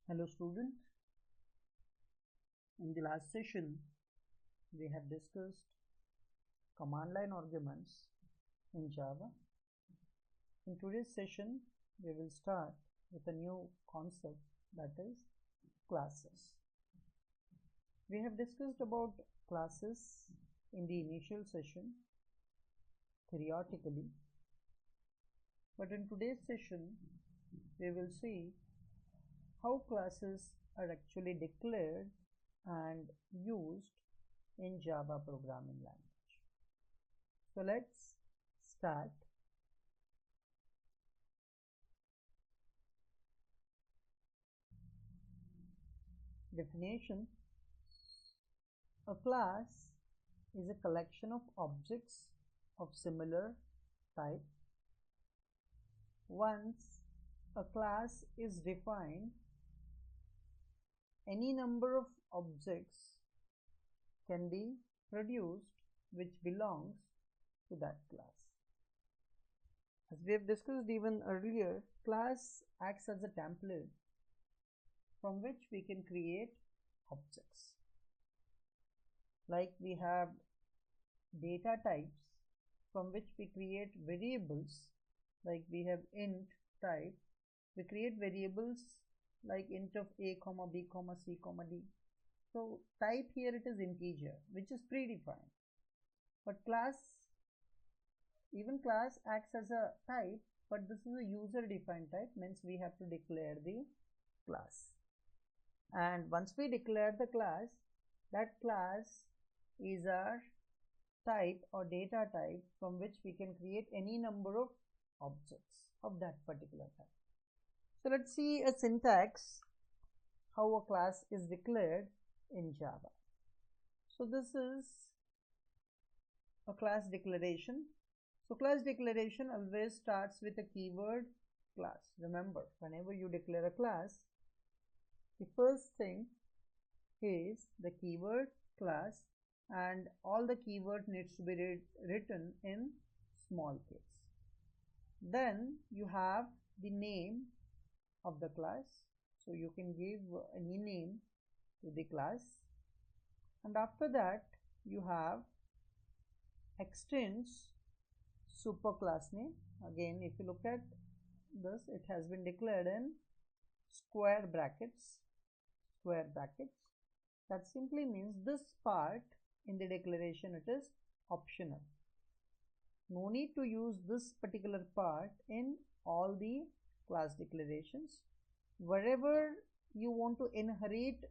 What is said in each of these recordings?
Hello student, in the last session we have discussed command line arguments in Java. In today's session we will start with a new concept, that is classes. We have discussed about classes in the initial session theoretically, but in today's session we will see how classes are actually declared and used in Java programming language. So let's start. Definition: a class is a collection of objects of similar type. Once a class is defined, any number of objects can be produced which belongs to that class. As we have discussed even earlier, class acts as a template from which we can create objects. Like we have data types from which we create variables, like we have int type, we create variables like int of a comma b comma c comma d. So type here it is integer, which is predefined, but even class acts as a type, but this is a user defined type, means we have to declare the class. And once we declare the class, that class is our type or data type from which we can create any number of objects of that particular type. So let's see a syntax how a class is declared in Java. So this is a class declaration. So class declaration always starts with a keyword class. Remember, whenever you declare a class, the first thing is the keyword class, and all the keyword needs to be written in small case. Then you have the name of the class, so you can give any name to the class, and after that you have extends superclass name. Again, if you look at this, it has been declared in square brackets. That simply means this part in the declaration it is optional. No need to use this particular part in all the class declarations. Wherever you want to inherit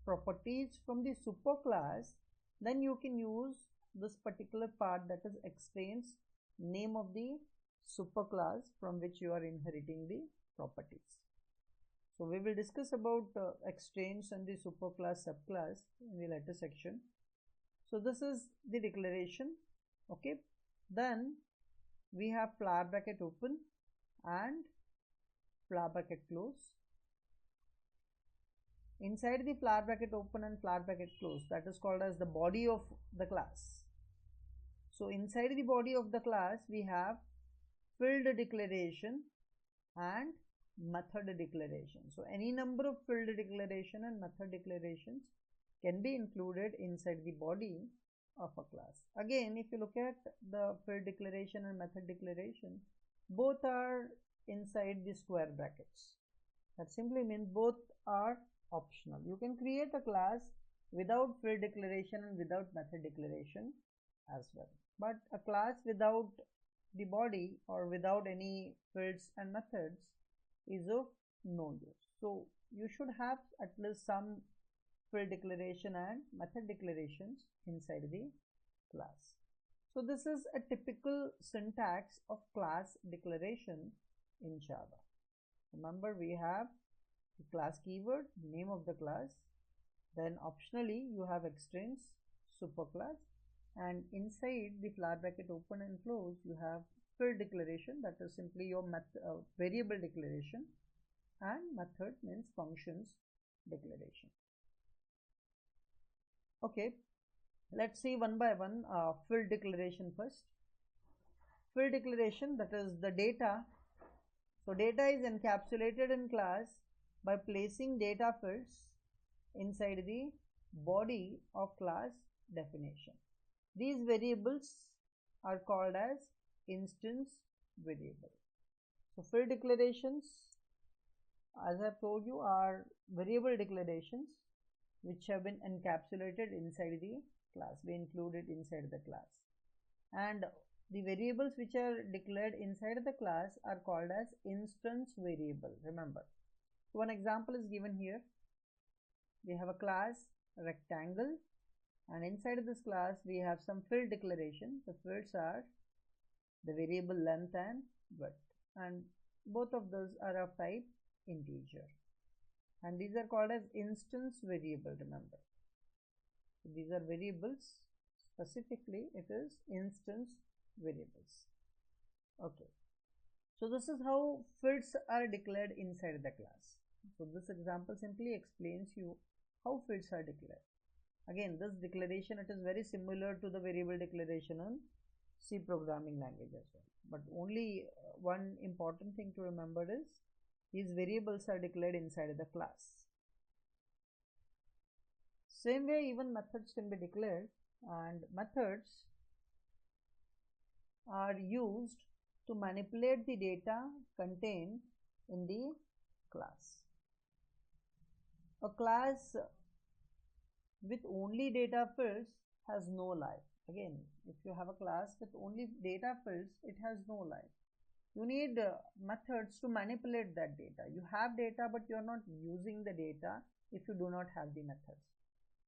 properties from the superclass, then you can use this particular part, that is extends name of the superclass from which you are inheriting the properties. So we will discuss about extends and the superclass subclass in the later section. So this is the declaration. Okay, then we have flower bracket open and flower bracket close. Inside the flower bracket open and flower bracket close, that is called as the body of the class. So inside the body of the class we have field declaration and method declaration. So any number of field declaration and method declarations can be included inside the body of a class. Again, if you look at the field declaration and method declaration, both are inside the square brackets. That simply means both are optional. You can create a class without field declaration and without method declaration as well, but a class without the body or without any fields and methods is of no use. So you should have at least some field declaration and method declarations inside the class. So this is a typical syntax of class declaration in Java. Remember, we have the class keyword, name of the class, then optionally you have extends superclass, and inside the flower bracket open and close you have field declaration, that is simply your variable declaration, and method means functions declaration. Okay, let's see one by one. Field declaration first. Field declaration, that is the data. So data is encapsulated in class by placing data fields inside the body of class definition. These variables are called as instance variable. So field declarations, as I've told you, are variable declarations which have been encapsulated inside the class. We include it inside the class. And the variables which are declared inside the class are called as instance variable. Remember, one example is given here. We have a class rectangle, and inside this class we have some field declaration. The fields are the variable length and width, and both of those are of type integer, and these are called as instance variable. Remember, so these are variables, specifically it is instance variables. Okay, so this is how fields are declared inside the class. So this example simply explains you how fields are declared. Again, this declaration, it is very similar to the variable declaration on C programming language as well, but only one important thing to remember is these variables are declared inside the class. Same way, even methods can be declared, and methods are used to manipulate the data contained in the class. A class with only data fields has no life. Again, if you have a class with only data fields, it has no life. You need methods to manipulate that data. You have data, but you are not using the data if you do not have the methods.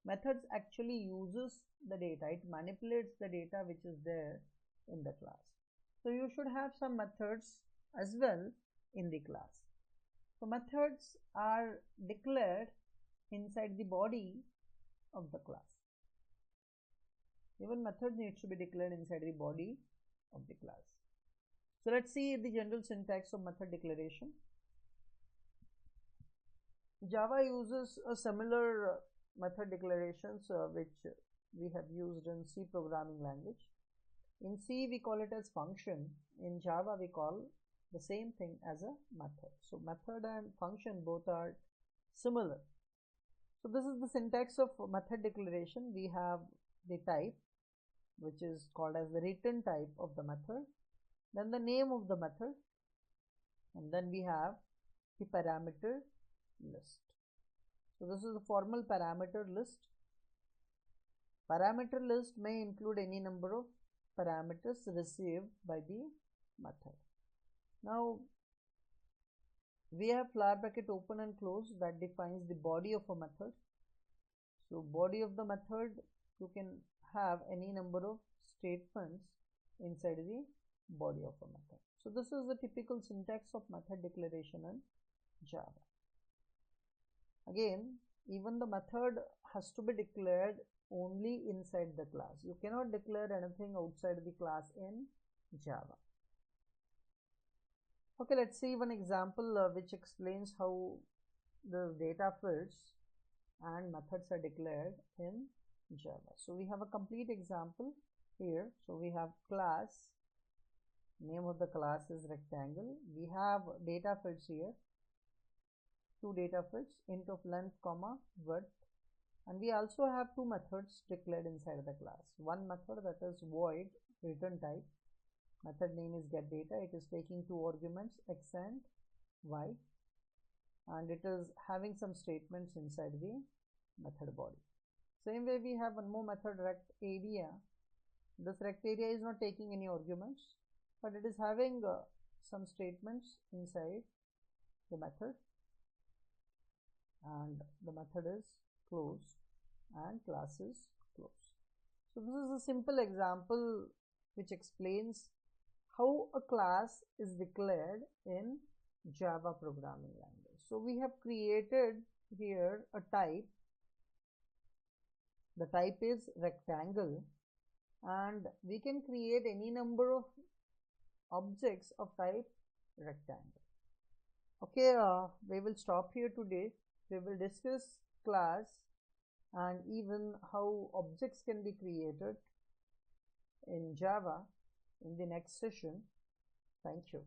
Methods actually uses the data. It manipulates the data which is there in the class. So you should have some methods as well in the class. So methods are declared inside the body of the class. Even method needs to be declared inside the body of the class. So let's see the general syntax of method declaration. Java uses a similar method declarations which we have used in C programming language. In C we call it as function. In Java we call the same thing as a method. So method and function both are similar. So this is the syntax of method declaration. We have the type, which is called as the return type of the method, then the name of the method, and then we have the parameter list. So this is the formal parameter list. Parameter list may include any number of parameters received by the method. Now we have flower bracket open and close that defines the body of a method. So body of the method, you can have any number of statements inside the body of a method. So this is the typical syntax of method declaration in Java. Again, even the method has to be declared only inside the class. You cannot declare anything outside the class in Java. Okay, let's see one example which explains how the data fields and methods are declared in Java. So we have a complete example here. So we have class, name of the class is rectangle. We have data fields here, two data fields, int of length comma width, and we also have two methods declared inside the class. One method that is void return type. Method name is getData. It is taking two arguments x and y, and it is having some statements inside the method body. Same way we have one more method rectArea. This rectArea is not taking any arguments, but it is having some statements inside the method, and the method is closed and class is closed. So this is a simple example which explains how a class is declared in Java programming language. So we have created here a type. The type is rectangle, and we can create any number of objects of type rectangle. Okay, we will stop here today. We will discuss class and even how objects can be created in Java in the next session. Thank you.